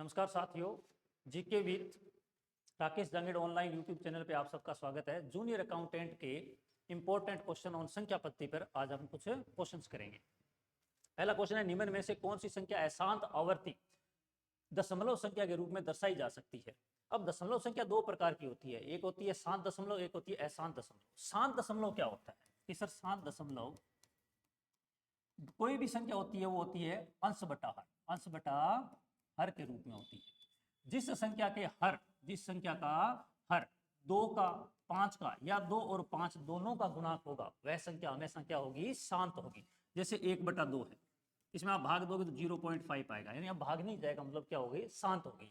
नमस्कार साथियों, GK with Rakesh Jangid online YouTube channel पे आप सबका स्वागत है। जूनियर अकाउंटेंट के इंपॉर्टेंट क्वेश्चन ऑन संख्या पद्धति पर आज हम कुछ क्वेश्चंस करेंगे। पहला क्वेश्चन है, निम्न में से कौन सी संख्या अशांत आवर्ती दशमलव संख्या के रूप में दर्शाई जा सकती है। अब दशमलव संख्या दो प्रकार की होती है, एक होती है शांत दशमलव, एक होती है अशांत दशमलव। शांत दशमलव क्या होता है कि सर शांत दशमलव कोई भी संख्या होती है वो होती है अंश बटा हर, अंश बटा हर के रूप में होती है। जिस संख्या का हर 2 का 5 का या 2 और 5 दोनों का गुणांक होगा वह संख्या हमेशा क्या होगी, शांत होगी। जैसे 1/2 है, इसमें आप भाग दोगे तो 0.5 आएगा, यानी अब भाग नहीं जाएगा, मतलब क्या होगी, शांत होगी।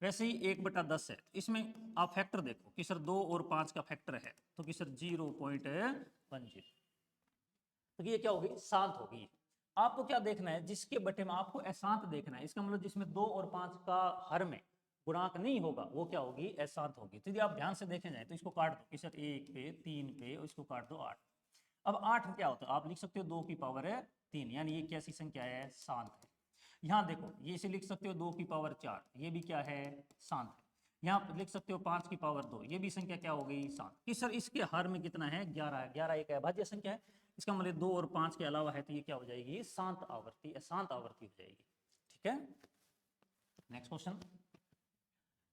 वैसे ही 1/10 है, इसमें आप फैक्टर देखो कि सर 2 और 5 का फैक्टर है तो कि सर 0.10, तो ये क्या होगी, शांत होगी। आपको क्या देखना है, जिसके बटे में आपको अशांत देखना है, इसका मतलब जिसमें 2 और 5 का हर में गुणांक नहीं होगा वो क्या होगी, अशांत होगी। तो यदि आप ध्यान से देखें जाए तो इसको काट दो कि सर 1 पे 3 पे और इसको काट दो 8। अब 8 क्या होता है, आप लिख सकते हो 2 की पावर है 3, यानी ये कैसी संख्या है, शांत है। यहाँ देखो ये इसे लिख सकते हो 2 की पावर 4, ये भी क्या है, शांत है। यहाँ लिख सकते हो 5 की पावर 2, ये भी संख्या क्या हो गई, शांत। कि सर इसके हर में कितना है, 11 है, 11 एक अभाज्य संख्या है, इसका मतलब 2 और 5 के अलावा है तो ये क्या हो जाएगी, शांत आवर्ती, अशांत आवर्ती हो जाएगी। ठीक है, नेक्स्ट क्वेश्चन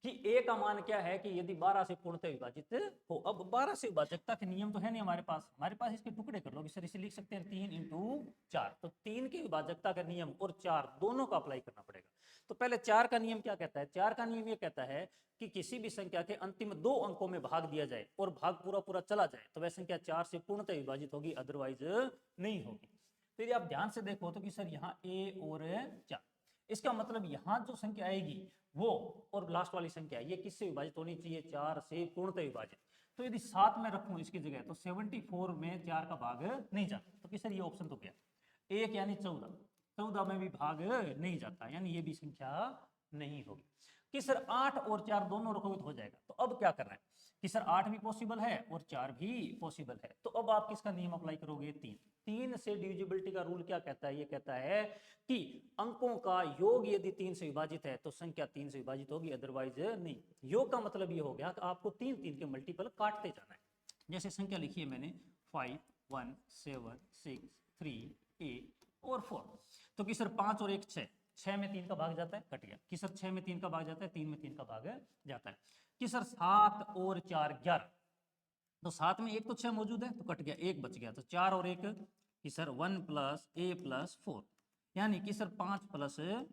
कि a का मान क्या है कि यदि 12 से पूर्णतः विभाजित हो। अब 12 से विभाजकता के नियम तो है नहीं हमारे पास इसके टुकड़े कर लो। सर इसे लिख सकते हैं 3 × 4, तो 3 की विभाजकता का नियम और 4 दोनों का अप्लाई करना पड़ेगा। तो पहले 4 का नियम क्या कहता है, 4 का नियम ये कहता है कि किसी भी संख्या के अंतिम 2 अंकों में भाग दिया जाए और भाग पूरा पूरा चला जाए तो वह संख्या 4 से पूर्णतः विभाजित होगी, अदरवाइज नहीं होगी। तो यदि आप ध्यान से देखो तो कि सर यहाँ a और 4, इसका मतलब यहाँ जो संख्या आएगी वो और लास्ट वाली संख्या ये किससे विभाजित होनी चाहिए, 4 से पूर्णतः विभाजित। तो यदि 7 में रखूं इसकी जगह तो 74 में 4 का भाग नहीं जाता, तो कि सर ये ऑप्शन तो क्या, 1 यानी 14 में भी भाग नहीं जाता, यानी ये भी संख्या नहीं होगी। कि सर 8 और 4 दोनों रखोगे तो हो जाएगा। तो अब क्या करना है कि सर 8 भी पॉसिबल है और 4 भी पॉसिबल है, तो अब आप किसका नियम अप्लाई करोगे, 3 से डिविजिबिलिटी का रूल क्या कहता है, ये कहता है कि अंकों का योग यदि 3 से विभाजित है तो संख्या 3 से विभाजित होगी, अदरवाइज नहीं। योग का मतलब ये हो गया कि आपको 3 के मल्टीपल काटते जाना है। जैसे संख्या लिखी है मैंने 5 1 7 6 3 8 और 4, तो कि सर 5 और 1 6 में 3 का भाग जाता है, कट गया। कि सर 6 में 3 का भाग जाता है, 3 में 3 का भाग जाता है। कि सर 7 और 4 11, तो 7 में 1 तो 6 मौजूद है तो कट गया, 1 बच गया, तो 4 और 1 कि सर 1 + a + 4, यानी कि सर 5 + a।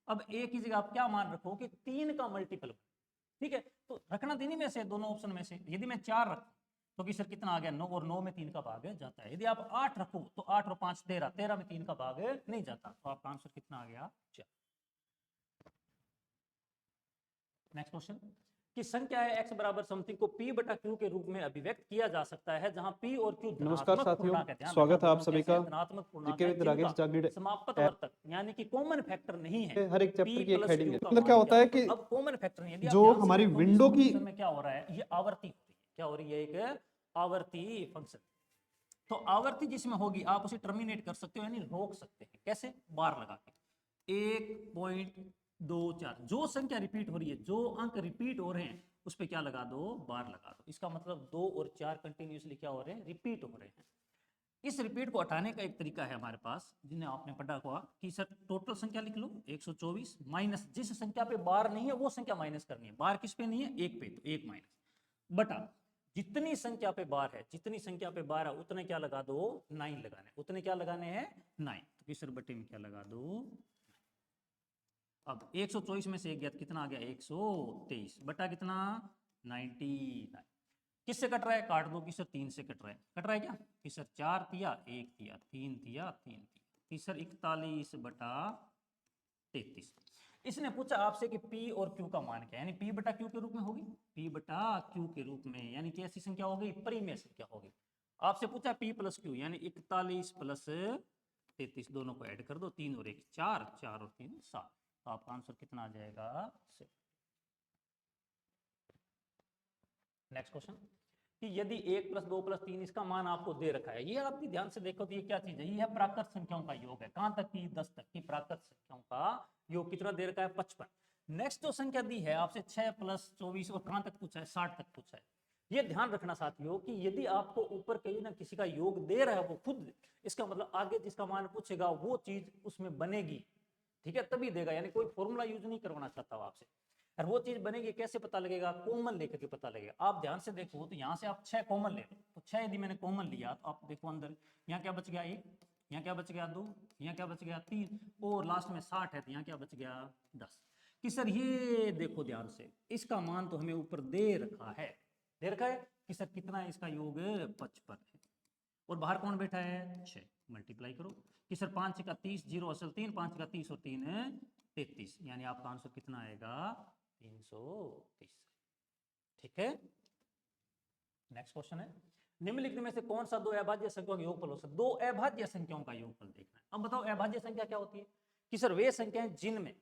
अब a की जगह आप क्या मान रखो कि 3 का मल्टीपल, ठीक है, तो रखना तीन में से, दोनों ऑप्शन में से। यदि मैं 4 रखूं तो कि सर कितना आ गया, 9, और 9 में 3 का भाग जाता है। यदि आप 8 रखो तो 8 और 5 13, 13 में 3 का भाग नहीं जाता, तो आपका आंसर कितना आ गया, 4। नेक्स्ट क्वेश्चन कि संख्या है x बराबर समथिंग को p बटा q के रूप में अभिव्यक्त किया जा सकता है जहां p और q नमस्कार धनात्मक साथियों, पूर्णांक है। स्वागत है आप सभी का धनात्मक पूर्णांक जीके है विद राकेश जिनका जांगेड़ समापत वर्तक यानी कि कॉमन फैक्टर नहीं है। हर एक चैप्टर p की एक + हेडिंग है। q का मतलब क्या मान होता है कि अब कॉमन फैक्टर नहीं, यदि आप जो ध्यान से हमारी देखो, विंडो की में क्या हो रहा है, ये आवर्ती हो रही है, क्या हो रही है, एक आवर्ती फंक्शन। तो आवर्ती जिसमें होगी आप उसे टर्मिनेट कर सकते हो, यानी रोक सकते हैं, कैसे, बार लगा के 1.24, जो संख्या रिपीट हो रही है, जो अंक रिपीट हो रहे हैं उस पर क्या लगा दो, बार लगा दो। इसका मतलब 2 और 4 कंटिन्यूसली क्या हो रहे हैं, रिपीट हो रहे हैं। इस रिपीट को हटाने का एक तरीका है हमारे पास, जिन्हें आपने पढ़ा हुआ कि सर टोटल संख्या लिख लो 124 माइनस जिस संख्या पे बार नहीं है वो संख्या माइनस करनी है। बार किस पे नहीं है, 1 पे, तो 1 माइनस बटा जितनी संख्या पे बार है, जितनी संख्या पे बार है उतने क्या लगा दो, 9 लगाने, उतने क्या लगाने हैं, 9। तो किस बटे में क्या लगा दो। अब 124 में से 1 गया तो कितना आ गया, 123 बटा कितना, 99। किससे कट रहा है, काट दो कि सर 3 से कट रहा है क्या, कि सर 4 दिया 1 दिया 3 दिया 3 दिया, कि सर 41 बटा 33। इसने पूछा आपसे कि p और q का मान क्या है, यानी p बटा q के रूप में होगी, p बटा q के रूप में, यानी कि ऐसी संख्या होगी, परिमेय संख्या होगी। आपसे पूछा p + q, यानी 41 + 33 दोनों को ऐड कर दो, 3 और 1 4, 4 और 3 7, तो आपका आंसर कितना आ जाएगा, 6। नेक्स्ट क्वेश्चन कि यदि 1 + 2 + 3 इसका मान आपको दे रखा है, ये आप ध्यान से देखो तो ये क्या चीज है, ये है प्राकृत संख्याओं का योग है। कहां तक की, 10 तक की प्राकृत संख्याओं का योग कितना दे रखा है, 55। नेक्स्ट जो संख्या दी है आपसे 6 + 24 और कहां तक पूछा है, 60 तक पूछा है। ये ध्यान रखना साथियों कि यदि आपको ऊपर कहीं ना किसी का योग दे रहा है वो खुद, इसका मतलब आगे जिसका मान पूछेगा वो चीज उसमें बनेगी, ठीक है, तभी देगा, यानी कोई फॉर्मूला यूज नहीं करवाना चाहता हूं आपसे। और वो चीज बनेगी कैसे पता लगेगा, कॉमन लेकर के पता लगेगा। आप ध्यान से देखो तो यहाँ से आप 6 कॉमन ले लो, तो 6 यदि मैंने कॉमन लिया तो आप देखो अंदर यहाँ क्या बच गया 1, यहाँ क्या बच गया 2, यहाँ क्या बच गया 3 और लास्ट में 60 है तो यहाँ क्या बच गया 10। कि सर ये देखो ध्यान से, इसका मान तो हमें ऊपर दे रखा है, दे रखा है कि सर कितना है इसका योग 55 है, और बाहर कौन बैठा है 6, मल्टीप्लाई करो कि सर 5 का 30, 0 असल 3, 5 का 30 और 3 है 33, यानी आपका आंसर कितना आएगा 330। ठीक है, नेक्स्ट क्वेश्चन है, निम्नलिखित में से कौन सा दो अभाज्य संख्याओं का योगफल हो सकता है। दो अभाज्य संख्याओं का योगफल देखना है। अब बताओ अभाज्य संख्या क्या होती है कि सर वे संख्याएं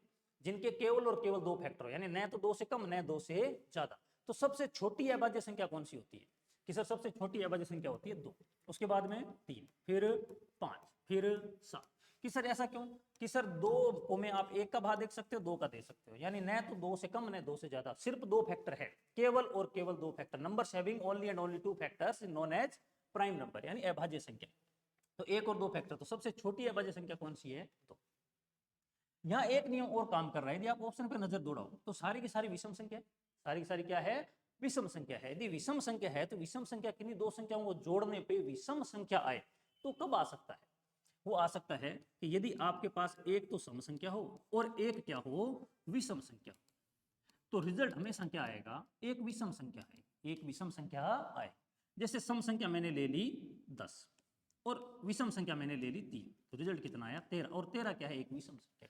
जिनके केवल और केवल 2 फैक्टर हो, यानी न तो 2 से कम न 2 से ज्यादा। तो सबसे छोटी अभाज्य संख्या कौन सी होती है कि सर सबसे छोटी अभाज्य संख्या होती है 2, उसके बाद में 3, फिर 5, फिर 7। कि सर ऐसा क्यों कि सर 2 को में आप 1 का भाग देख सकते हो, 2 का दे सकते हो, यानी न तो 2 से कम न 2 से ज्यादा, सिर्फ 2 फैक्टर है, केवल और केवल 2 factor. Numbers having only and only 2 factors known as prime number, यानी अभाज्य संख्या। तो 1 और 2 फैक्टर, तो सबसे छोटी अभाज्य संख्या कौन सी है 2। यहाँ एक नियम और काम कर रहा है, यदि आप ऑप्शन पे नजर दौड़ाओ तो सारी की सारी विषम संख्या, सारी की सारी क्या है विषम संख्या है। यदि विषम संख्या है तो विषम संख्या किन्हीं 2 संख्याओं को जोड़ने पे विषम संख्या आए तो कब आ सकता है, वो आ सकता है कि यदि आपके पास एक तो सम संख्या हो और एक क्या हो विषम संख्या, तो रिजल्ट हमेशा क्या आएगा एक विषम संख्या है, एक विषम संख्या आए। जैसे सम संख्या मैंने ले ली 10 और विषम संख्या मैंने ले ली 3, तो रिजल्ट कितना आया 13, और 13 क्या है एक विषम संख्या।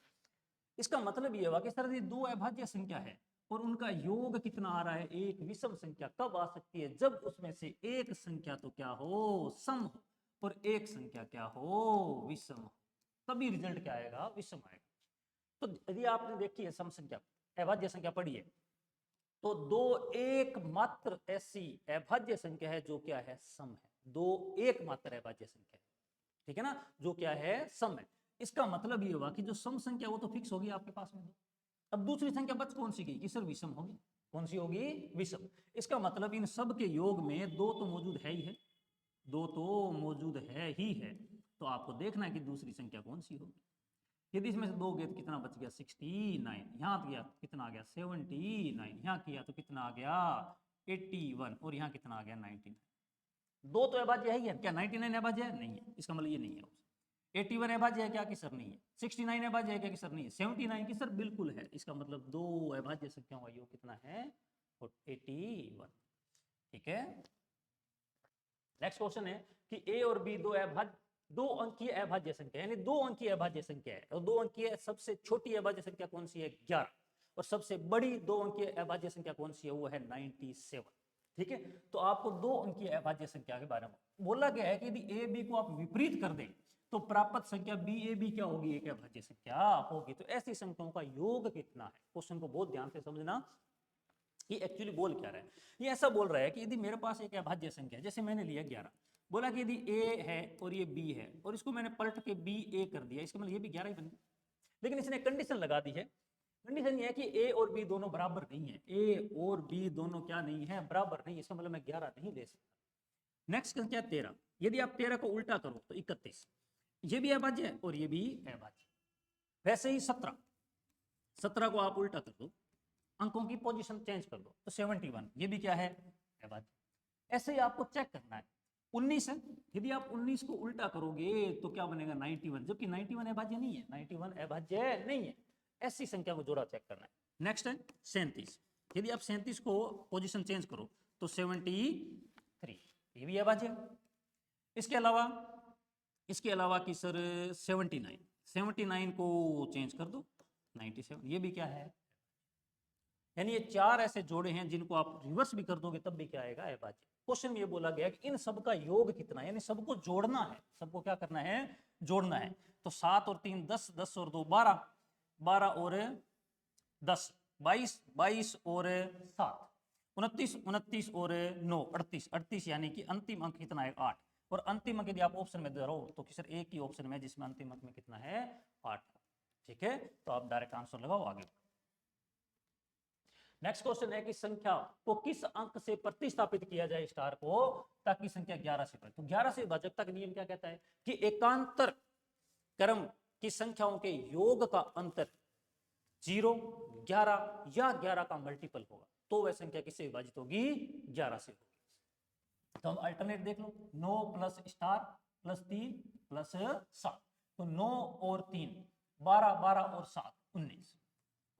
इसका मतलब ये हुआ कि सर ये 2 अभाज्य संख्या है और उनका योग कितना आ रहा है एक विषम संख्या। कब आ सकती है, जब उसमें से एक संख्या तो क्या हो सम हो और एक संख्या क्या हो विषम हो, तभी रिजल्ट क्या आएगा विषम आएगा। तो यदि आपने देखी है सम संख्या अभाज्य संख्या पढ़ी है, तो 2 एकमात्र ऐसी अभाज्य संख्या है जो क्या है सम है, 2 एकमात्र अभाज्य संख्या है, ठीक है ना, जो क्या है सम है। इसका मतलब ये हुआ कि जो सम संख्या वो तो फिक्स होगी आपके पास में 2। अब दूसरी संख्या बच कौन सी गई कि सर विषम होगी, कौन सी होगी विषम। इसका मतलब इन सब के योग में 2 तो मौजूद है ही है, 2 तो मौजूद है ही है, तो आपको देखना है कि दूसरी संख्या कौन सी होगी। यदि इसमें से 2 गए तो कितना बच गया 69, यहाँ गया तो कितना आ गया 79, यहाँ किया तो कितना आ गया 81 और यहाँ कितना आ गया 99। 2 तो अभाज्य है ही है क्या, 99 अभाज्य है नहीं है, इसका मतलब ये नहीं है। 81 अभाज्य है क्या कि सर नहीं है, 69 अभाज्य है क्या कि सर नहीं है, 79 की सर बिल्कुल है। इसका मतलब 2 अभाज्य संख्याओं का योग कितना है 81। ठीक है, नेक्स्ट क्वेश्चन है कि ए और बी दो अंकीय अभाज्य संख्या, यानी 2 अंकीय अभाज्य संख्या है, और 2 अंकीय सबसे छोटी अभाज्य संख्या कौन सी है 11, और सबसे बड़ी 2 अंकीय अभाज्य संख्या कौन सी है वो है 97। ठीक है, तो आपको 2 अंकीय अभाज्य संख्या के बारे में बोला गया है कि यदि ए बी को आप विपरीत कर दें तो प्राप्त संख्या बी ए बी क्या होगी एक अभाज्य संख्या होगी। तो ऐसी संख्याओं का योग कितना है, क्वेश्चन को बहुत ध्यान से समझना, ये एक्चुअली बोल क्या रहा है। ये ऐसा बोल रहा है कि यदि मेरे पास एक अभाज्य संख्या है, जैसे मैंने लिया 11, बोला कि यदि ए है और ये बी है और इसको मैंने पलट के बी ए कर दिया, इसका मतलब ये भी 11 ही बन गया। लेकिन इसने कंडीशन लगा दी है, कंडीशन ये है कि ए और बी दोनों बराबर नहीं है, ए और बी दोनों क्या नहीं है बराबर नहीं, इसका मतलब मैं 11 नहीं ले सकता। नेक्स्ट संख्या 13, यदि आप 13 को उल्टा करो तो 31, ये भी अभाज्य है और ये भी अभाज्य। वैसे ही 17 को आप उल्टा कर दो, अंकों की पोजीशन चेंज कर दो तो 71, ये भी क्या है अभाज्य। ऐसे ही आपको चेक करना है 19 है, यदि आप 19 को उल्टा करोगे तो क्या बनेगा 91, जबकि 91 अभाज्य नहीं है, 91 अभाज्य नहीं है। ऐसी संख्या को जोड़ा चेक करना है। नेक्स्ट है 37, यदि आप 37 को पोजीशन चेंज करो तो 73, ये भी अभाज्य। इसके अलावा कि सर 79 को चेंज कर दो 97, ये भी क्या है, यानी ये 4 ऐसे जोड़े हैं जिनको आप रिवर्स भी कर दोगे तब भी क्या आएगा अभाज्य। क्वेश्चन में ये बोला गया कि इन सब का योग कितना है, यानी सबको जोड़ना है, सबको क्या करना है जोड़ना है। तो 7 और 3 10, 10 और 2 12, 12 और 10 22, 22 और 7 29, 29 और 9 38, 38 यानी कि अंतिम अंक कितना है 8, और अंतिम अंक यदि आप ऑप्शन में दे रहो तो किसी एक ही ऑप्शन में जिसमें अंतिम अंक में कितना है 8। ठीक है, तो आप डायरेक्ट आंसर लगाओ आगे। नेक्स्ट क्वेश्चन है कि संख्या को किस अंक से प्रतिस्थापित किया जाए स्टार को ताकि संख्या 11 से बढ़े। तो 11 से भाजकता का नियम क्या कहता है कि एकांतर क्रम की संख्याओं के योग का अंतर 0, 11 या 11 का मल्टीपल होगा तो वह संख्या किससे विभाजित होगी, 11 से होगी। तो हम अल्टरनेट देख लो, 9 प्लस स्टार प्लस 3 प्लस 7, तो 9 और 3 12, 12 और 7 19,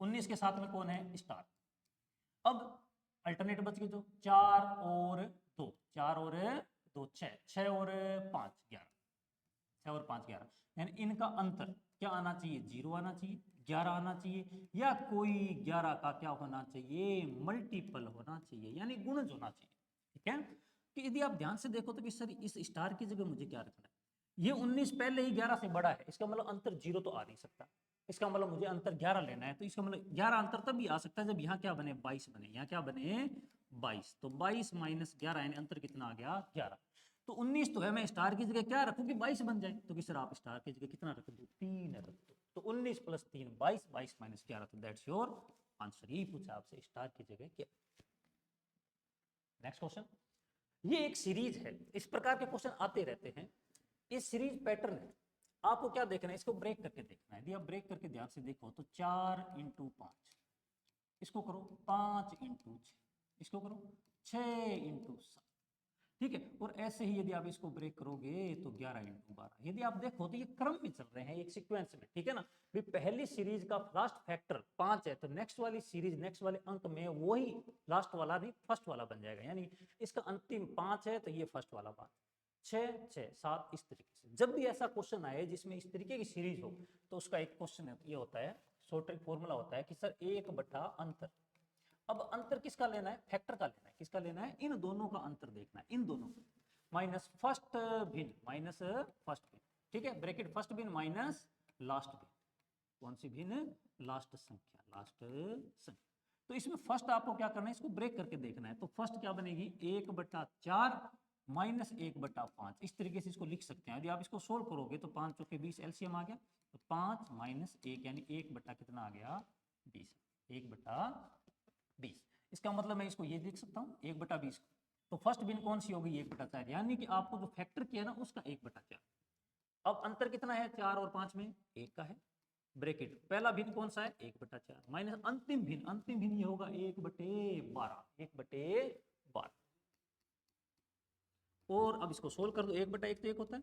19 के साथ में कौन है, स्टार। अब अल्टरनेट बच गए जो 4 और 2, 4 और 2 6, 6 और 5 11, 6 और 5 11, यानी इनका अंतर क्या आना चाहिए, 0 आना चाहिए, 11 आना चाहिए, या कोई 11 का क्या होना चाहिए, मल्टीपल होना चाहिए, यानी गुणज होना चाहिए। ठीक है, कि यदि आप ध्यान से देखो तो कि सर इस स्टार की जगह मुझे क्या रखना है, ये 19 पहले ही 11 से बड़ा है, इसका मतलब अंतर 0 तो आ नहीं सकता, इसका मतलब मुझे अंतर 11 लेना है, तो इसका मतलब 11 अंतर तब भी आ सकता है जब यहाँ क्या बने, 22 बने, यहाँ क्या बने 22, तो 22 माइनस 11 यानी अंतर कितना आ गया, 11। तो 19 तो है, मैं स्टार की जगह क्या रखूँ कि 22 बन जाए, तो कि सर आप स्टार की जगह कितना रख दो, 3 रख दो, तो 19 प्लस 3 22, 22 माइनस 11, तो दैट्स योर आंसर। यही पूछा आपसे, स्टार की जगह क्या। नेक्स्ट क्वेश्चन, ये एक सीरीज है, इस प्रकार के क्वेश्चन आते रहते हैं, इस सीरीज पैटर्न है, आपको क्या देखना है, इसको ब्रेक करके देखना है। यदि आप ब्रेक करके ध्यान से देखो तो 4 इंटू 5, इसको करो 5 इंटू 6, इसको करो 6 इंटू 7, ठीक है, और ऐसे ही यदि आप इसको ब्रेक करोगे तो 11 इंटू 12। यदि आप देखो तो ये क्रम में चल रहे हैं, एक सीक्वेंस में, ठीक है ना, भी पहली सीरीज का लास्ट फैक्टर 5 है, तो नेक्स्ट वाली सीरीज नेक्स्ट वाले अंक में वही लास्ट वाला नहीं फर्स्ट वाला बन जाएगा, यानी इसका अंतिम 5 है तो ये फर्स्ट वाला 5, 6 6 7, इस तरीके से। जब भी ऐसा क्वेश्चन आए जिसमें इस तरीके की सीरीज हो तो उसका एक क्वेश्चन ये होता है, शॉर्ट फॉर्मूला होता है कि सर 1/, अंतर। अब अंतर किसका लेना है, फैक्टर का लेना है, किसका लेना है, इन दोनों का अंतर देखना है, इन दोनों माइनस फर्स्ट भिन्न माइनस फर्स्ट भिन्न, ठीक है, ब्रैकेट फर्स्ट भिन्न माइनस लास्ट भिन्न, कौन सी भिन्न, लास्ट संख्या, लास्ट संख्या। तो इसमें फर्स्ट आपको क्या करना है, इसको ब्रेक करके देखना है, तो फर्स्ट क्या बनेगी, 1/4 माइनस 1/5, इस तरीके से इसको लिख सकते हैं। यदि आप इसको सोल्व करोगे तो 5 चौके 20 एलसीएम आ गया, तो 5 माइनस 1 यानी 1 कितना आ गया, 20, 1/20। इसका मतलब मैं इसको ये लिख सकता हूँ 1/20, तो फर्स्ट बिन कौन सी होगी, 1/4, यानी कि आपको जो फैक्टर किया ना उसका 1/4। अब अंतर कितना है 4 और 5 में, 1 का है, ब्रैकेट पहला भिन्न कौन सा है, 1/4 माइनस अंतिम भिन्न ये होगा 1/12, 1/12। और अब इसको सोल्व कर दो, 1/1 तो 1 होता है,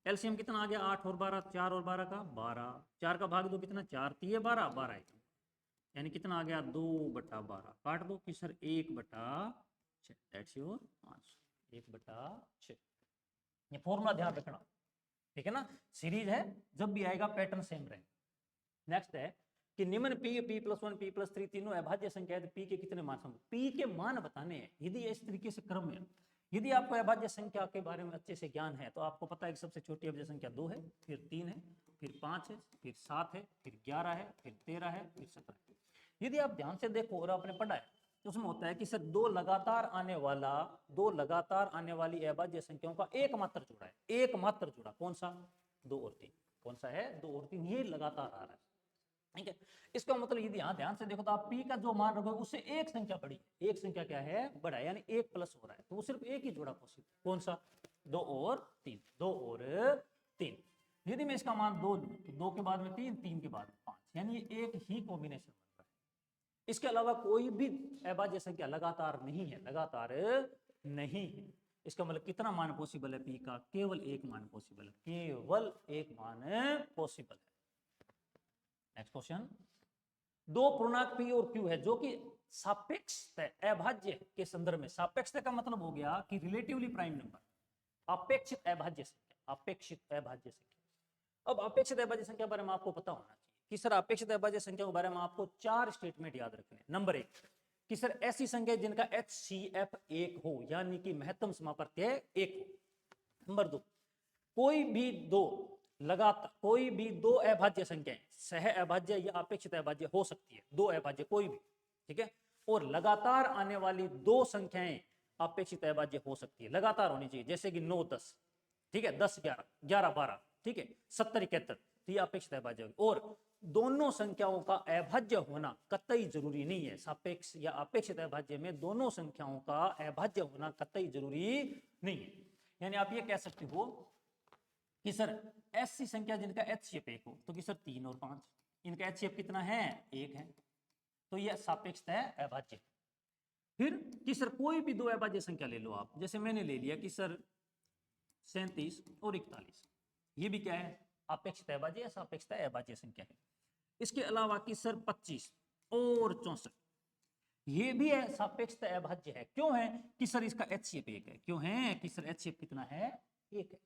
एलसीएम कितना आ गया, 8 और 12, 4 और 12 का 12, 4 का भाग दो कितना, 4 3 12, 12 1, यानी कितना आ गया, 2/12, काट दो कि सर 1/6, दैट्स योर आंसर, 1/6। ये फॉर्मूला ध्यान रखना, ठीक है ना, सीरीज है, जब भी आएगा पैटर्न सेम रहे। नेक्स्ट है कि निम्न p, p+1, p+3 तीनों अभाज्य संख्या है, p के कितने मान समझो, p के मान बताने हैं। यदि इस तरीके से क्रम है, यदि आपको अभाज्य संख्या के बारे में अच्छे से ज्ञान है तो आपको पता है कि सबसे छोटी अभाज्य संख्या 2 है, फिर 3 है, फिर 5 है, फिर 7 है, फिर 11 है, फिर 13 है, फिर 17 है। यदि आप ध्यान से देखो और आपने पढ़ा है तो उसमें होता है कि सर दो लगातार आने वाली अभाज्य संख्याओं का एकमात्र जुड़ा है, एकमात्र जुड़ा, कौन सा, 2 और 3, कौन सा है, 2 और 3, ये लगातार आ रहा है, ठीक है। इसका मतलब यदि यहाँ ध्यान से देखो तो आप p का जो मान रखोगे उससे एक संख्या बड़ी है, एक संख्या क्या है, बड़ा है, यानी 1 प्लस हो रहा है, तो वो सिर्फ एक ही जोड़ा पॉसिबल, कौन सा, 2 और 3, 2 और 3। यदि मैं इसका मान 2 लूं तो 2 के बाद में 3, 3 के बाद में 5, यानी ये एक ही कॉम्बिनेशन बन रहा है। इसके अलावा कोई भी अभाज्य संख्या लगातार नहीं है, लगातार नहीं है। इसका मतलब कितना मान पॉसिबल है p का, केवल एक मान पॉसिबल है, केवल एक मान पॉसिबल है। नेक्स्ट क्वेश्चन, दो पूर्णांक p और q है जो कि सापेक्षतः अभाज्य के संदर्भ में, सापेक्षतः का मतलब हो गया कि रिलेटिवली प्राइम नंबर, अपेक्षित अभाज्य संख्या, अपेक्षित अभाज्य संख्या। अब अपेक्षित अभाज्य संख्या के बारे में आपको पता होना चाहिए कि सर अपेक्षित अभाज्य संख्या के बारे में आपको 4 स्टेटमेंट याद रखने हैं। नंबर 1 कि सर ऐसी संख्या जिनका HCF 1 हो, यानी कि महत्तम समापत्य 1 हो। नंबर 2, कोई भी दो अभाज्य संख्याएं सह अभाज्य या अपेक्षित अभाज्य हो सकती है, दो अभाज्य कोई भी, ठीक है, और लगातार आने वाली दो संख्याएं अपेक्षित अभाज्य हो सकती है, लगातार होनी चाहिए, जैसे कि 9 10, ठीक है, 10 11, 11 12, ठीक है, 70 71, तो ये अपेक्षित अभाज्य होगी। और दोनों संख्याओं का अभाज्य होना कतई जरूरी नहीं है। सापेक्ष या अपेक्षित अभाज्य में दोनों संख्याओं का अभाज्य होना कतई जरूरी नहीं है। यानी आप ये कह सकते हो कि सर ऐसी संख्या जिनका HCF 1 हो, तो कि सर 3 और 5, इनका HCF कितना है? 1 है, तो यह सापेक्ष है अभाज्य। फिर कि सर कोई भी दो अभाज्य संख्या ले लो आप, जैसे मैंने ले लिया कि सर 37 और 41, ये भी क्या है? अपेक्षित अभाज्य या सापेक्ष अभाज्य संख्या है। इसके अलावा कि सर 25 और 64, ये भी है सापेक्ष अभाज्य है। क्यों है? कि सर इसका HCF 1 है। क्यों है? कि सर HCF कितना है? 1 है।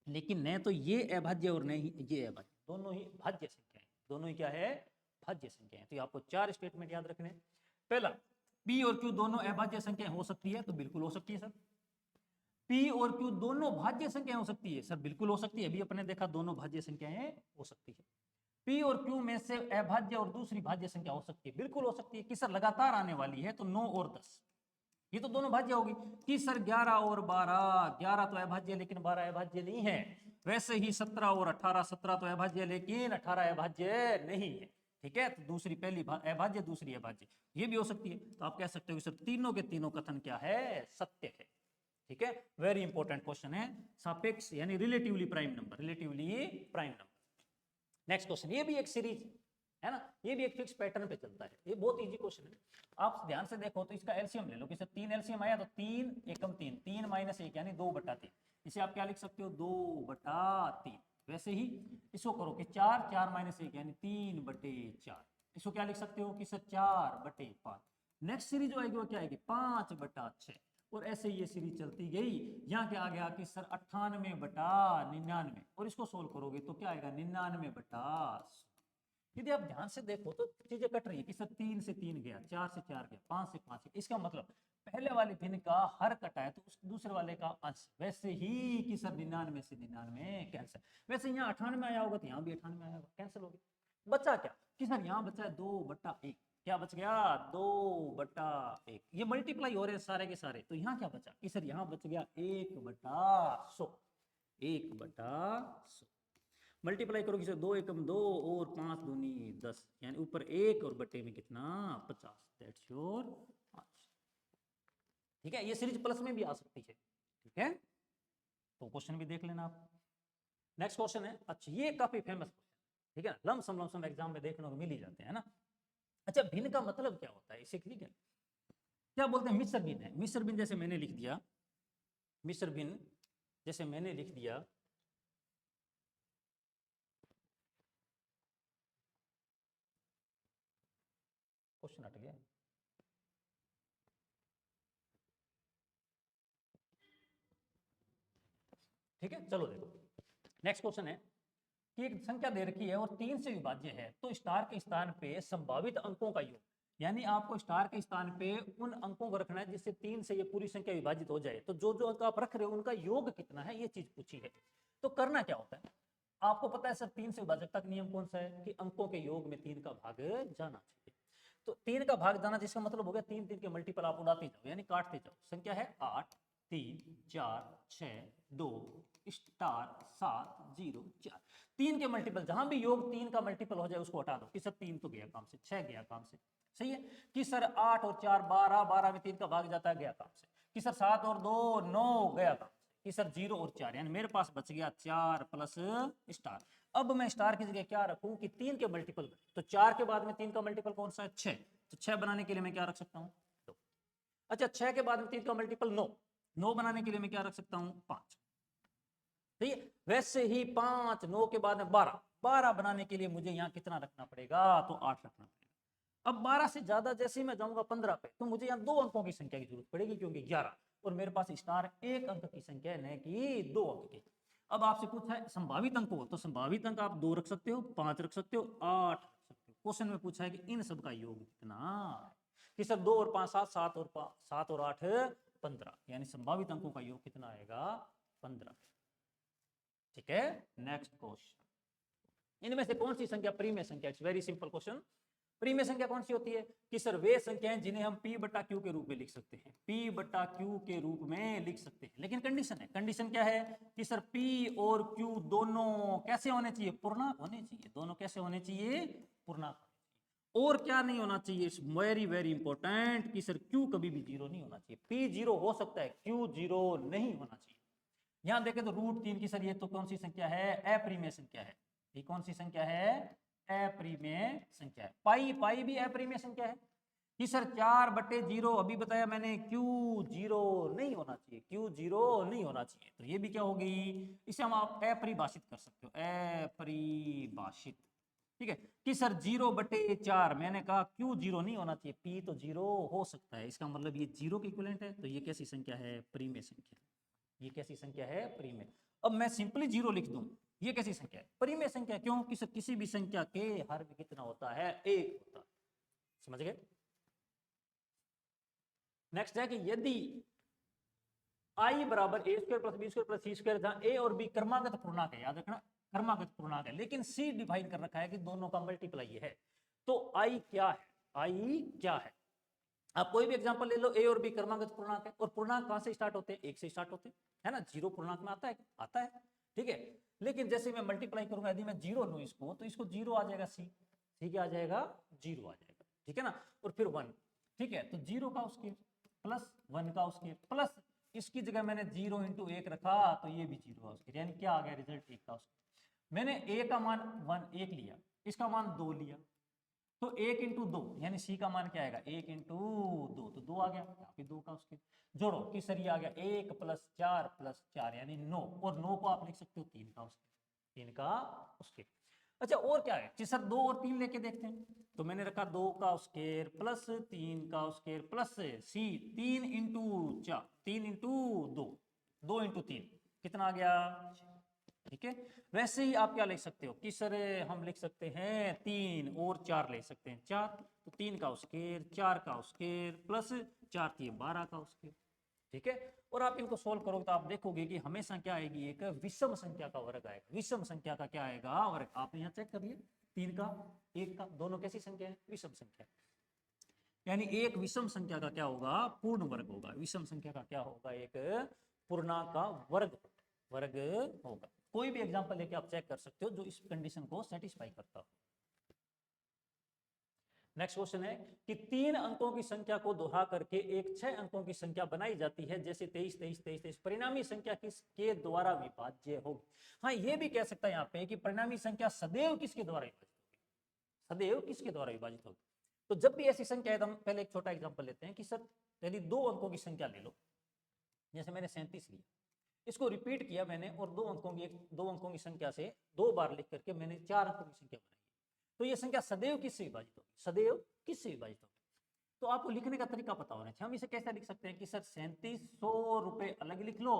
लेकिन न तो ये अभाज्य और नहीं ये अभाज्य, दोनों ही भाज्य संख्या है। दोनों ही क्या है? भाज्य संख्या है। तो आपको 4 स्टेटमेंट याद रखने। पहला, P और Q दोनों अभाज्य संख्या हो सकती है, तो बिल्कुल हो सकती है सर। P और Q दोनों भाज्य संख्या हो सकती है सर, बिल्कुल हो सकती है। अभी अपने देखा दोनों भाज्य संख्याएं हो सकती है। P और Q में से अभाज्य और दूसरी भाज्य संख्या हो सकती है, बिल्कुल हो सकती है। कि सर लगातार आने वाली है, तो 9 और 10, ये तो दोनों भाज्य होगी। कि सर 11 और 12, 11 तो अभाज्य लेकिन 12 अभाज्य नहीं है। वैसे ही 17 और 18, 17 तो अभाज्य लेकिन 18 अभाज्य नहीं है। ठीक है, तो दूसरी पहली अभाज्य, दूसरी अभाज्य, ये भी हो सकती है। तो आप कह सकते हो कि सर तीनों के तीनों कथन क्या है? सत्य है। ठीक है, वेरी इंपॉर्टेंट क्वेश्चन है। सापेक्ष यानी relatively prime number, relatively prime number. Next question, ये भी एक सीरीज है ना, ये भी एक फिक्स पैटर्न पे चलता है। ये बहुत इजी क्वेश्चन है। आप ध्यान से देखो तो इसका एलसीएम ले लो। किसे 3 एलसीएम आया तो 3 एकम 3, 3 माइनस 1 यानी 2/3। इसे आप क्या लिख सकते हो? 2/3। वैसे ही इसको करो कि 4, 4 माइनस 1 यानी 3/4। इसको क्या लिख सकते हो कि सर 4/5। नेक्स्ट सीरीज जो आएगी वो क्या आएगी? 5/6। और ऐसे ये सीरीज चलती गई। यहाँ क्या आ गया कि सर 98/99, और इसको सोल्व करोगे तो क्या आएगा? 99/100। यदि आप ध्यान से देखो तो चीजें कट रही है कि सर 3 से 3 गया, 4 से 4 गया, 5 से 5 गया। इसका मतलब पहले वाले भिन्न का हर कटा है तो उस दूसरे वाले का अंश। वैसे ही कि सर 99 से 99 कैंसिल। वैसे यहाँ 98 आया होगा तो यहाँ भी 98 आया होगा, कैंसिल हो गया। बचा क्या? कि सर यहाँ बचा है 2/1। क्या बच गया? 2/1। ये मल्टीप्लाई हो रहे हैं सारे के सारे, तो यहाँ क्या बचा? कि सर यहाँ बच गया 1/100। 1/100 मल्टीप्लाई करोगे सर 2 एकम 2 और 5 दूनी 10, यानी ऊपर 1 और बटे में कितना? 50। That's your answer. ठीक है, ये सीरीज प्लस में भी आ सकती है। ठीक है, तो क्वेश्चन भी देख लेना आप। नेक्स्ट क्वेश्चन है, अच्छा ये काफी फेमस क्वेश्चन, ठीक है, लमसम एग्जाम में देखने को मिल ही जाते हैं ना। अच्छा, भिन्न का मतलब क्या होता है, इसे ठीक है क्या बोलते हैं? मिश्र भिन्न है। मिश्र भिन्न जैसे मैंने लिख दिया, मिश्र भिन्न जैसे मैंने लिख दिया, क्वेश्चन हट गया। ठीक है, चलो देखो नेक्स्ट क्वेश्चन है कि एक संख्या दे रखी है और 3 से विभाज्य है, तो स्टार के स्थान पे संभावित अंकों का योग, यानी आपको स्टार के स्थान पे उन अंकों को रखना है जिससे 3 से ये पूरी संख्या विभाजित हो जाए। तो जो जो अंक आप रख रहे हो उनका योग कितना है, ये चीज पूछी है। तो करना क्या होता है, आपको पता है सर 3 से विभाजकता का नियम कौन सा है? कि अंकों के योग में 3 का भाग जाना चाहिए। तो 3 का भाग जाना जिसका मतलब हो गया 3 3 के मल्टीपल आप उड़ाते जाओ, यानी काटते जाओ। संख्या है 8 3 4 6 2 स्टार 7 0 4। 3 के मल्टीपल, जहां भी योग 3 का मल्टीपल हो जाए उसको हटा दो। कि सर 3 तो गया काम से, 6 गया काम से, सही है। कि सर 8 और 4 12, 12 में 3 का भाग जाता है, गया काम से। कि सर 7 और 2 9, गया काम से। कि सर 0 और 4, यानी मेरे पास बच गया 4 प्लस स्टार। अब मैं स्टार की जगह क्या रखूं कि 3 के मल्टीपल, तो 4 के बाद में 3 का मल्टीपल कौन सा है? 6। तो 6 बनाने के लिए मैं क्या रख सकता हूं? 2। अच्छा, 6 के बाद में 3 का मल्टीपल 9, 9 बनाने के लिए मैं क्या रख सकता हूं? 5। ठीक है, वैसे ही 5, 9 के बाद में 12, 12 बनाने के लिए मुझे यहाँ कितना रखना पड़ेगा? तो 8 रखना पड़ेगा। अब 12 से ज्यादा जैसे ही मैं जाऊंगा 15 पे, तो मुझे यहाँ 2 अंकों की संख्या की जरूरत पड़ेगी, क्योंकि 11 और मेरे पास स्टार 1 अंक की संख्या है, न कि 2 अंक की। अब आपसे पूछा है संभावित अंक हो, तो संभावित अंक आप 2 रख सकते हो, 5 रख सकते हो, 8 रख सकते हो। क्वेश्चन में पूछा है कि इन सब का योग कितना है? कि सर 2 और 5 7, 7 और 8 15, यानी संभावित अंकों का योग कितना आएगा? 15। ठीक है, नेक्स्ट क्वेश्चन, इनमें से कौन सी संख्या प्रीमेय संख्या? It's very simple question. प्रीमेय संख्या कौन सी होती है कि सर वे संख्याएं जिन्हें हम p बटा q के रूप में लिख सकते हैं, p बटा q के रूप में लिख सकते हैं। लेकिन कंडीशन है, कंडीशन क्या है कि सर p और q दोनों कैसे होने चाहिए, पूर्णांक होने चाहिए। दोनों कैसे होने चाहिए, पूर्णांक। और क्या नहीं होना चाहिए, वेरी वेरी इंपॉर्टेंट कि सर q कभी भी जीरो नहीं होना चाहिए। p जीरो हो सकता है, q जीरो नहीं होना चाहिए। यहां देखें तो √3 की सर ये तो कौन सी संख्या है, अप्रिमेय संख्या है। ये कौन सी संख्या है, अप्रिमेय संख्या है। पाई, पाई भी अप्रिमेय संख्या है कि सर 4/0, अभी बताया मैंने q जीरो नहीं होना चाहिए, q जीरो नहीं होना चाहिए। तो ये भी क्या होगी, इसे हम आप अपरिभाषित कर सकते हो, अपरिभाषित। ठीक है कि सर 0/4, मैंने कहा q जीरो नहीं होना चाहिए, p तो जीरो हो सकता है, इसका मतलब ये जीरो के इक्विवेलेंट है। तो ये कैसी संख्या है, प्रीमेय संख्या। ये कैसी संख्या है, प्रीमेय। अब मैं सिंपली जीरो लिख दूं, ये कैसी संख्या है, प्रीमेय संख्या। क्यों कि सर किसी भी संख्या के हर में कितना होता है, एक होता है। समझ गए। नेक्स्ट है कि यदि i बराबर a square plus B square plus C square, जहां a और b क्रमागत पूर्णांक है, याद रखना क्रमागत पूर्णांक है, लेकिन c डिफाइन कर रखा है कि दोनों का मल्टीप्लाई है। तो i क्या है, i क्या है। आप कोई भी एग्जांपल ले लो, a और b क्रमागत पूर्णांक है, और पूर्णांक कहां से स्टार्ट होते हैं, एक से स्टार्ट होते हैं, है ना। जीरो पूर्णांक में आता है, आता है, ठीक है। लेकिन जैसे मैं मल्टीप्लाई करूंगा, यदि मैं जीरो लूं इसको, तो इसको जीरो आ जाएगा, सी क्या आ जाएगा, जीरो आ जाएगा, ठीक है ना। और फिर 1, ठीक है। तो जीरो का स्क्वायर प्लस 1 का स्क्वायर प्लस इसकी जगह मैंने 0 × 1 रखा, तो ये भी जीरो का स्क्वायर, यानी क्या आ गया रिजल्ट, 1 का स्क्वायर। मैंने a का मान 1 लिया, इसका मान 2 लिया, तो 1 × 2 यानी c का मान क्या आएगा, 1 × 2, तो 2 आ गया, यहाँ पे 2 का स्क्वायर। जोड़ो कि सर ये आ गया 1 + 4 + 4 यानी 9, और 9 को आप लिख सकते हो 3 का स्क्वायर, 3 का स्क्वायर। अच्छा और क्या है कि सर 2 और 3 लेके देखते हैं। तो मैंने रखा 2 का स्क्वायर प्लस 3 का स्क्वायर प्लस c 3 × 4, 3 × 2, 2 × 3 कितना आ गया, ठीक है। वैसे ही आप क्या लिख सकते हो कि सर हम लिख सकते हैं 3 और 4 ले सकते हैं, 4, तो 3 का स्क्वायर 4 का स्क्वायर प्लस 4 थी 12 का स्क्वायर, ठीक है। और आप इनको सोल्व करोगे तो आप देखोगे कि हमेशा क्या आएगी, एक विषम संख्या का वर्ग आएगा। विषम संख्या का क्या आएगा वर्ग, आपने यहाँ चेक कर लिया, 3 का 1 का, दोनों कैसी संख्या है, विषम संख्या। यानी एक विषम संख्या का क्या होगा, पूर्ण वर्ग होगा। विषम संख्या का क्या होगा, एक पूर्णांक का वर्ग होगा। कोई भी एग्जांपल लेके आप चेक कर सकते हो जो इस कंडीशन को सेटिस्फाई करता हो। नेक्स्ट क्वेश्चन है कि 3 अंकों की संख्या को दोहरा करके एक 6 अंकों की संख्या बनाई जाती है, जैसे 23 23 23 23, परिणामी संख्या किसके द्वारा विभाज्य होगी। हाँ ये भी कह सकता है यहाँ पे कि परिणामी संख्या सदैव किसके द्वारा विभाजित होगी, सदैव किसके द्वारा विभाजित होगी। तो जब भी ऐसी संख्या है, तो हम पहले एक छोटा एग्जांपल लेते हैं कि सर यदि 2 अंकों की संख्या ले लो, जैसे मैंने 37 लिया, इसको रिपीट किया मैंने, और 2 अंकों की संख्या से 2 बार लिख करके मैंने 4 अंकों की संख्या बनाई, तो ये संख्या सदैव किससे विभाजित होगी, सदैव किससे विभाजित होगी। तो आपको लिखने का तरीका पता होना चाहिए। हम इसे कैसे लिख सकते हैं कि सर 3700 रुपए अलग लिख लो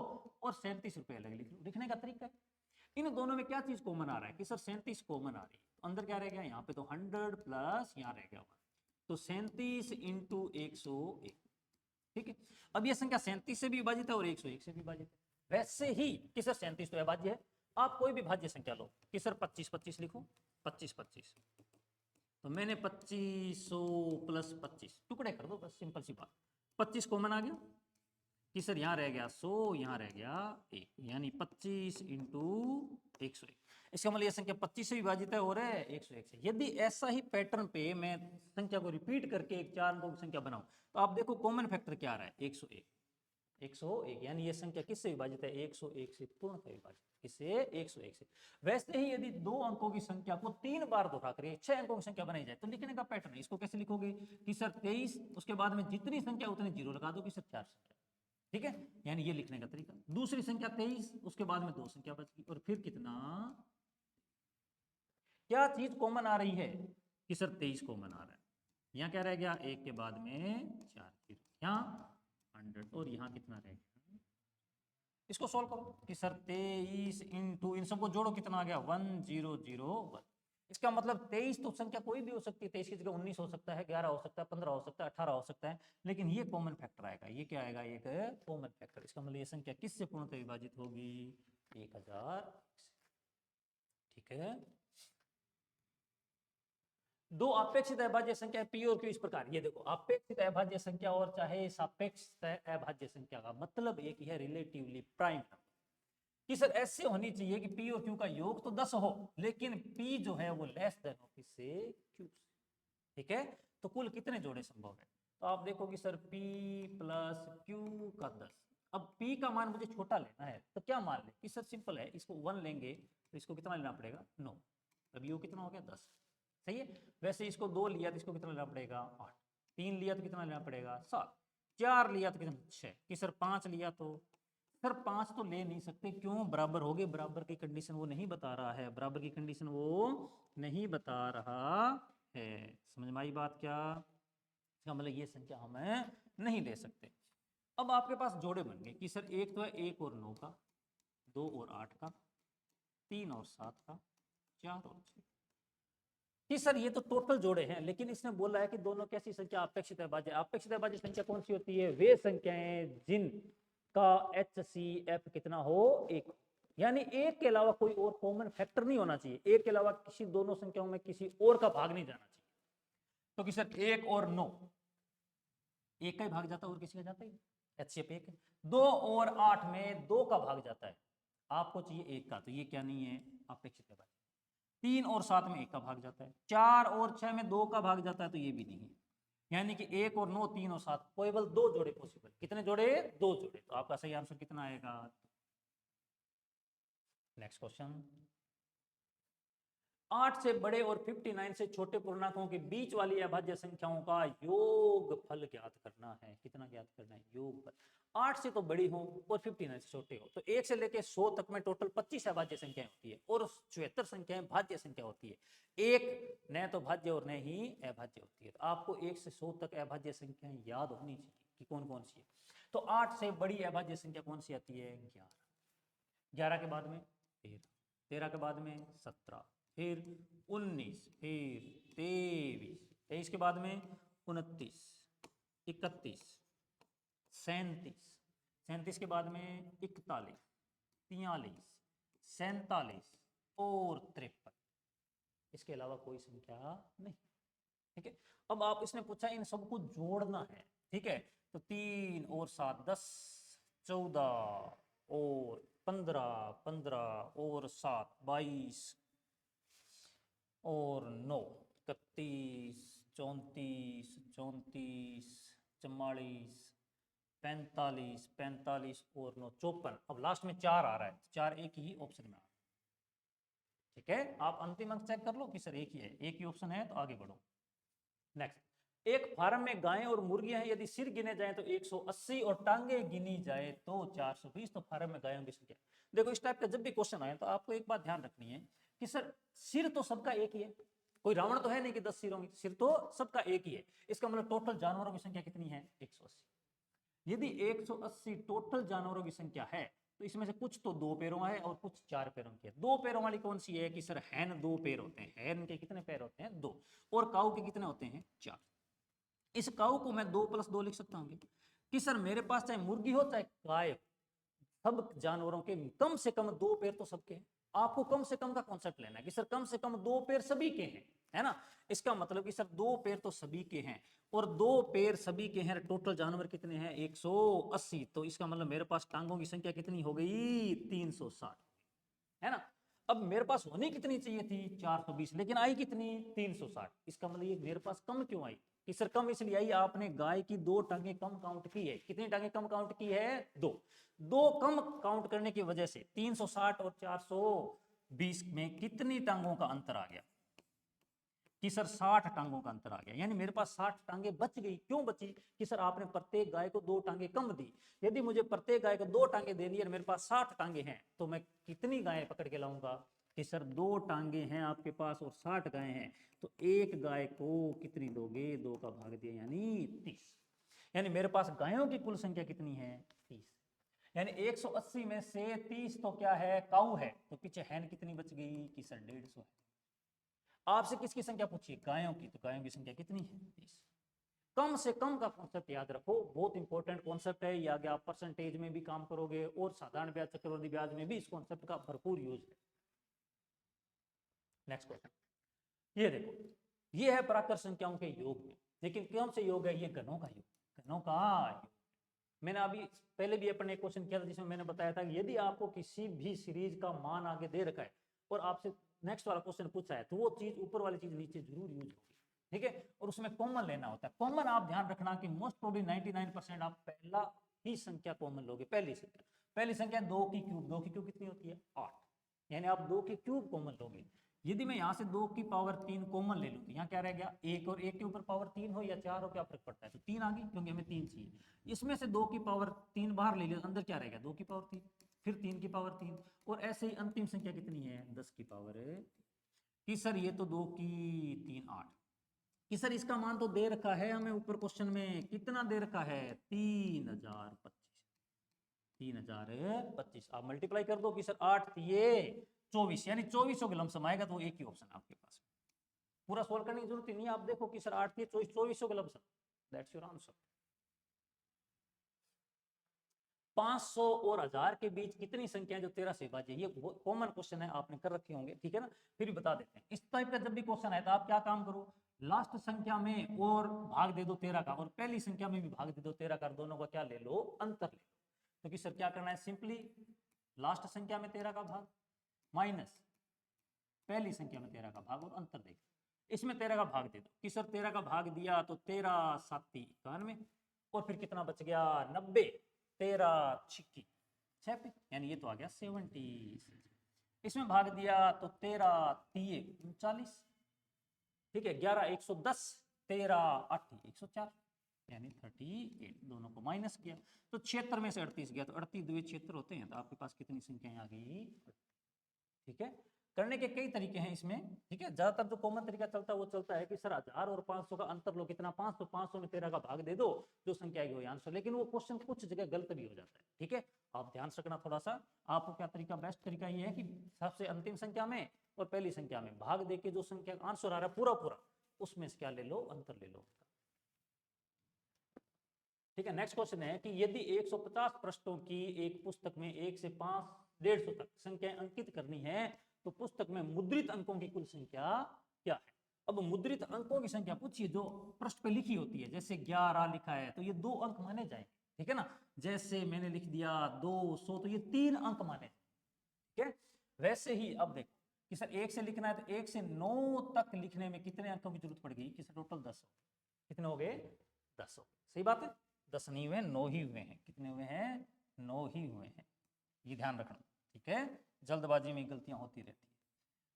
और 37 रुपए अलग लिख लो, लिखने का तरीका है। इन दोनों में क्या चीज कॉमन आ रहा है कि सर 37 कॉमन आ रही है, तो अंदर क्या रह गया, यहाँ पे तो 100 प्लस यहाँ रह गया 1, तो 37 × 101, ठीक है। अब ये संख्या 37 से भी विभाजित है और 101 से भी विभाजित है। वैसे ही कि सर 37 तो अभाज्य है, आप कोई भी भाज्य संख्या लो कि सर 25 25 लिखो, 25 25, तो मैंने 2500 + 25 टुकड़े कर दो, बस सिंपल सी बात। 25 कॉमन आ गया कि सर यहाँ रह गया 100, यहाँ रह गया 1, यानी 25 × 101। इसका मतलब ये संख्या 25 से विभाजित है और 101 से। यदि ऐसा ही पैटर्न पे मैं संख्या को रिपीट करके एक 4 अंकों की संख्या बनाऊं, तो आप देखो कॉमन फैक्टर क्या आ रहा है, 101, 101, यानी ये संख्या किससे विभाजित है, 101 से पूर्णतः विभाजित, किससे, 101 से। वैसे ही यदि 2 अंकों की संख्या को 3 बार दोहरा कर 6 अंकों की संख्या बनाई जाए, तो लिखने का पैटर्न है, इसको कैसे लिखोगे कि सर 23, उसके बाद में जितनी संख्या उतने जीरो लगा दो कि सर 4 संख्या, ठीक है। यानी ये लिखने का तरीका। दूसरी संख्या 23, उसके बाद में 2 संख्या बच गई, और फिर कितना, क्या चीज कॉमन आ रही है कि सर 23 कॉमन आ रहा है, यहाँ क्या रह गया, 1 के बाद में 4, फिर यहाँ 100, और यहाँ कितना रह गया। इसको सोल्व करो कि सर 23 × इन सबको जोड़ो, कितना आ गया, 1001। इसका मतलब 23 तो संख्या कोई भी हो सकती है, 23 की जगह 19 हो सकता है, 11 हो सकता है, 15 हो सकता है, 18 हो सकता है, लेकिन ये कॉमन फैक्टर आएगा। ये क्या आएगा, एक कॉमन फैक्टर। इसका मतलब ये संख्या किससे पूर्णतः विभाजित होगी, 1000, ठीक है। दो अपेक्षित अभाज्य संख्या पी और क्यू इस प्रकार, ये देखो अपेक्षित अभाज्य संख्या और चाहे सापेक्ष अभाज्य संख्या का मतलब एक ही है, रिलेटिवली प्राइम नंबर। कि सर ऐसे होनी चाहिए कि पी और क्यू का योग तो 10 हो, लेकिन पी जो है वो लेस देन हो किससे, क्यू से। ठीक है, तो कुल कितने जोड़े संभव है? तो आप देखो कि सर P प्लस क्यू का 10। अब P का मान मुझे छोटा लेना है, तो क्या मान ले कि सर सिंपल है, इसको 1 लेंगे तो इसको कितना लेना पड़ेगा 9। अब यू कितना हो गया 10, सही है। वैसे इसको 2 लिया तो इसको कितना लेना पड़ेगा 8, 3 लिया तो कितना लेना पड़ेगा 7, 4 लिया तो कितना 6, कि सर 5 लिया तो सर 5 तो ले नहीं सकते, क्यों? बराबर हो गए, बराबर की कंडीशन वो नहीं बता रहा है, बराबर की कंडीशन वो नहीं बता रहा है। समझ में आई बात क्या? इसका मतलब ये संख्या हमें नहीं ले सकते। अब आपके पास जोड़े बन गए कि सर एक तो है 1 और 9 का, 2 और 8 का, 3 और 7 का, 4 और 6। कि सर ये तो टोटल जोड़े हैं, लेकिन इसने बोला है कि दोनों कैसी संख्या अपेक्षित अभाज्य। अपेक्षित अभाज्य संख्या कौन सी होती है? वे संख्याएं जिनका HCF कितना हो, 1। यानी एक के अलावा कोई और कॉमन फैक्टर नहीं होना चाहिए, एक के अलावा किसी दोनों संख्याओं में किसी और का भाग नहीं जाना चाहिए। तो कि सर 1 और 9, एक का ही भाग जाता है और किसी का जाता ही HCF 1 है। 2 और 8 में 2 का भाग जाता है, आपको चाहिए 1 का, तो ये क्या नहीं है, अपेक्षित अभाज्य। 3 और 7 में 1 का भाग जाता है, 4 और 6 में 2 का भाग जाता है, तो ये भी नहीं है। यानी कि 1 और 9, 3 और 7, केवल 2 जोड़े पॉसिबल। कितने जोड़े? 2 जोड़े। तो आपका सही आंसर कितना आएगा? Next question. 8 से बड़े और 59 से छोटे पूर्णांकों के बीच वाली अभाज्य संख्याओं का योगफल ज्ञात करना है। कितना ज्ञात करना है? योगफल। 8 से तो बड़ी हो और 59 से छोटे हो, तो 1 से लेके 100 तक में टोटल 25 अभाज्य संख्याएं होती है और 74 संख्याएं भाज्य संख्या होती है। एक न तो भाज्य और न ही अभाज्य होती है। तो आपको 1 से 100 तक अभाज्य संख्याएं याद होनी चाहिए कि कौन कौन सी है। तो 8 से बड़ी अभाज्य संख्या कौन सी आती है? 11। 11 के बाद में 13, 13 के बाद में 17, फिर 19, फिर 23, 23 के बाद में 29, 31, 37, 37 के बाद में 41, 43, 47 और 53। इसके अलावा कोई संख्या नहीं। ठीक है, अब आप इसने पूछा इन सबको जोड़ना है। ठीक है, तो 3 और 7 10, 14 और 15, 15 और 7 22 और 9 31, 34, 34, 44, 45, 45 और 9 54। अब लास्ट में 4 आ रहा है, 4 एक ही ऑप्शन में आ रहा है। ठीक है, आप अंतिम अंक चेक कर लो कि सर एक ही है, एक ही ऑप्शन है, तो आगे बढ़ो। नेक्स्ट, एक फार्म में गायें और मुर्गियां हैं, यदि सिर गिने जाए तो 180 और टांगे गिनी जाए तो 420। तो फार्म में गायों की संख्या। देखो इस टाइप का जब भी क्वेश्चन आए तो आपको एक बात ध्यान रखनी है कि सर सिर तो सबका एक ही है, कोई रावण तो है नहीं कि 10 सिर होंगे, सिर तो सबका एक ही है। इसका मतलब टोटल जानवरों की संख्या कितनी है? 180। यदि 180 टोटल जानवरों की संख्या है तो इसमें से कुछ तो 2 पैरों है और कुछ 4 पैरों की है। 2 पैरों वाली कौन सी है? कि सर हैन 2 पैर होते हैं। हैन के कितने पैर होते हैं? 2। और काऊ के कितने होते हैं? 4। इस काऊ को मैं 2 + 2 लिख सकता हूँ कि सर मेरे पास चाहे मुर्गी हो चाहे गाय, सब जानवरों के कम से कम 2 पैर तो सबके हैं। आपको कम से कम का कॉन्सेप्ट लेना है कि सर कम से कम 2 पैर सभी के हैं, है ना। इसका मतलब कि सर 2 पैर तो सभी के हैं और 2 पैर सभी के हैं। टोटल जानवर कितने हैं? 180। तो इसका मतलब मेरे पास टांगों की संख्या कितनी हो गई? 360, है ना। अब मेरे पास होनी कितनी चाहिए थी? 420, लेकिन आई कितनी? 360। इसका मतलब ये मेरे पास कम क्यों आई? कि सर कम इसलिए आई, आपने गाय की 2 टांगे कम काउंट की है। कितनी टांगे कम काउंट की है? 2। 2 कम काउंट करने की वजह से 360 और 420 में कितनी टांगों का अंतर आ गया? कि सर 60 टांगों का अंतर आ गया। यानी मेरे पास 60 टांगे बच गई। क्यों बची? कि सर आपने प्रत्येक गाय को 2 टांगे कम दी। यदि मुझे प्रत्येक गाय को 2 टांगे दे दी और मेरे पास 60 टांगे हैं तो मैं कितनी गायें पकड़ के लाऊंगा? कि सर 2 टांगे हैं आपके पास और 60 गायें हैं, तो एक गाय को कितनी दोगे? 2 का भाग दिया यानी 30। यानी मेरे पास गायों की कुल संख्या कितनी है? 30। यानी 180 में से 30 तो क्या है? काऊ है। तो पीछे हैन कितनी बच गई? कि सर 150 है। आपसे किसकी संख्या पूछी? गायों की। तो गायों की संख्या कितनी है? 30। कम से कम का कॉन्सेप्ट याद रखो, बहुत इंपॉर्टेंट कॉन्सेप्ट है। ये आगे आप परसेंटेज में भी काम करोगे और साधारण ब्याज, चक्रवृद्धि ब्याज में भी इस कॉन्सेप्ट का भरपूर यूज है। नेक्स्ट क्वेश्चन, ये देखो ये है प्राकृत संख्याओं के योग में। लेकिन कौन से योग है? ये घनों का योग, घनों का योग। मैंने अभी पहले भी अपने एक क्वेश्चन किया था जिसमें मैंने बताया था कि यदि आपको किसी भी सीरीज का मान आगे दे रखा है और आपसे नेक्स्ट वाला क्वेश्चन पूछा है, तो वो चीज ऊपर वाली चीज नीचे जरूर यूज होगी, ठीक है। और उसमें कॉमन लेना होता है। कॉमन आप ध्यान रखना कि मोस्ट प्रोबेबली 99% आप पहला ही संख्या कॉमन लोगे, पहली संख्या। पहली संख्या 2 की क्यूब, 2 की क्यूब कितनी होती है? 8, यानी आप 2 की क्यूब कॉमन लोगे। यदि मैं यहाँ से 2 की पावर 3 कॉमन ले लूँ तो यहाँ क्या रह गया? 1, और 1 के ऊपर पावर 3 हो या 4 हो, क्या फर्क पड़ता है? तो 3 आ गई, क्योंकि हमें 3 चाहिए। इसमें से 2 की पावर 3 बाहर ले लिया, अंदर क्या रह गया? 2 की पावर 3, फिर 3 की पावर 3, और ऐसे ही अंतिम संख्या कितनी है? 10 की पावर कि सर ये तो 2 की 3 8, कि सर इसका मान तो दे रखा है हमें ऊपर क्वेश्चन में, कितना दे रखा है? 3025, 3025। आप मल्टीप्लाई कर दो कि सर 8 ये 24, यानी 2400 का लमसम आएगा। तो एक ही ऑप्शन आपके पास, पूरा सोल्व करने की जरूरत ही नहीं। आप देखो कि सर 8 ये 2400 का लमसम, दैट्स योर आंसर। 500 और 1000 के बीच कितनी संख्या जो 13 से विभाज्य? ये कॉमन क्वेश्चन है, आपने कर रखे होंगे, ठीक है ना। फिर भी बता देते हैं। इस टाइप का जब भी क्वेश्चन है तो आप क्या काम करो, लास्ट संख्या में और भाग दे दो 13 का, और पहली संख्या में भी भाग दे दो 13 का, दोनों का क्या ले लो? अंतर ले लो। तो कि सर क्या करना है? सिंपली लास्ट संख्या में 13 का भाग माइनस पहली संख्या में 13 का भाग, और अंतर देखो। इसमें 13 का भाग दे दो कि सर 13 का भाग दिया तो 13 7 91, और फिर कितना बच गया? 90, 13 छिक्की 56, यानी ये तो आ गया 70। इसमें भाग दिया तो 13 3 39, ठीक है। 11 110, 13 8 104, यानी 38। दोनों को माइनस किया तो 76 में से 38 गया, तो 38 2 76 होते हैं। तो आपके पास कितनी संख्याएं आ गई? ठीक है। करने के कई तरीके हैं इसमें, ठीक है। ज्यादातर जो कॉमन तरीका चलता है वो चलता है कि सर 1000 और 500 का अंतर लो, कितना? 500, 500 में 13 का भाग दे दो, जो संख्या आएगी वही आंसर। लेकिन वो क्वेश्चन कुछ जगह गलत भी हो जाता है, ठीक है। आप ध्यान रखना थोड़ा सा। आपको क्या तरीका, बेस्ट तरीका ये है कि सबसे अंतिम संख्या में और पहली संख्या में भाग दे के जो संख्या आंसर आ रहा है पूरा पूरा, उसमें से क्या ले लो? अंतर ले लो, ठीक है। नेक्स्ट क्वेश्चन है कि यदि 150 पृष्ठों की एक पुस्तक में 1 से 5 150 तक संख्याएं अंकित करनी है, तो पुस्तक में मुद्रित अंकों की कुल संख्या क्या है? अब मुद्रित अंकों की संख्या पूछिए जो पृष्ठ पे लिखी होती है, जैसे 11 लिखा है तो ये 2 अंक माने जाएंगे, ठीक है ना। जैसे मैंने लिख दिया 200, तो ये 3 अंक माने, ठीक है। वैसे ही अब देखो कि सर 1 से लिखना है तो 1 से 9 तक लिखने में कितने अंकों की जरूरत पड़ेगी? कि सर टोटल 10 हो। कितने हो गए? 10 हो। सही बात है। 10 नहीं हुए, 9 ही हुए हैं। कितने हुए हैं? 9 ही हुए हैं। ये ध्यान रखना, ठीक है। जल्दबाजी में गलतियां होती रहती है।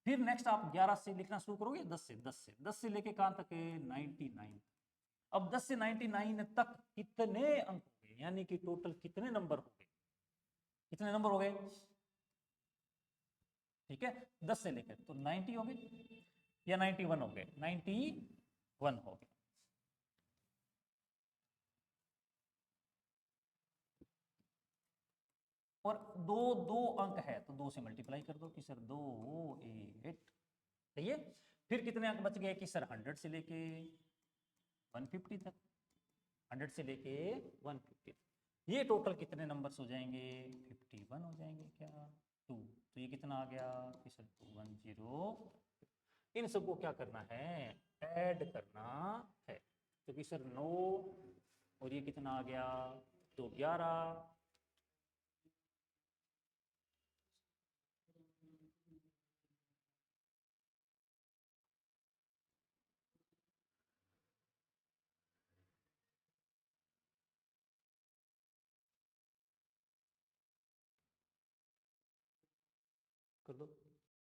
फिर नेक्स्ट आप 11 से लिखना शुरू करोगे, 10 से लेके कहां तक है? 99। अब 10 से 99 तक कितने अंक हो गए? यानी कि टोटल कितने नंबर हो गए? कितने नंबर हो गए? ठीक है। 10 से लेकर तो 90 हो गए या 91 हो गए? 91 हो गए। और दो दो अंक है तो 2 से मल्टीप्लाई कर दो कि सर 2 8, सही है। फिर कितने अंक बच गए? कि सर 100 से लेके 150 तक, 100 से लेके 150। ये टोटल कितने नंबर्स हो जाएंगे? 51 हो जाएंगे। क्या 2, तो ये कितना आ गया? कि सर 210। इन सबको क्या करना है? ऐड करना है। तो कि सर 9 और ये कितना आ गया? 211। कर दो।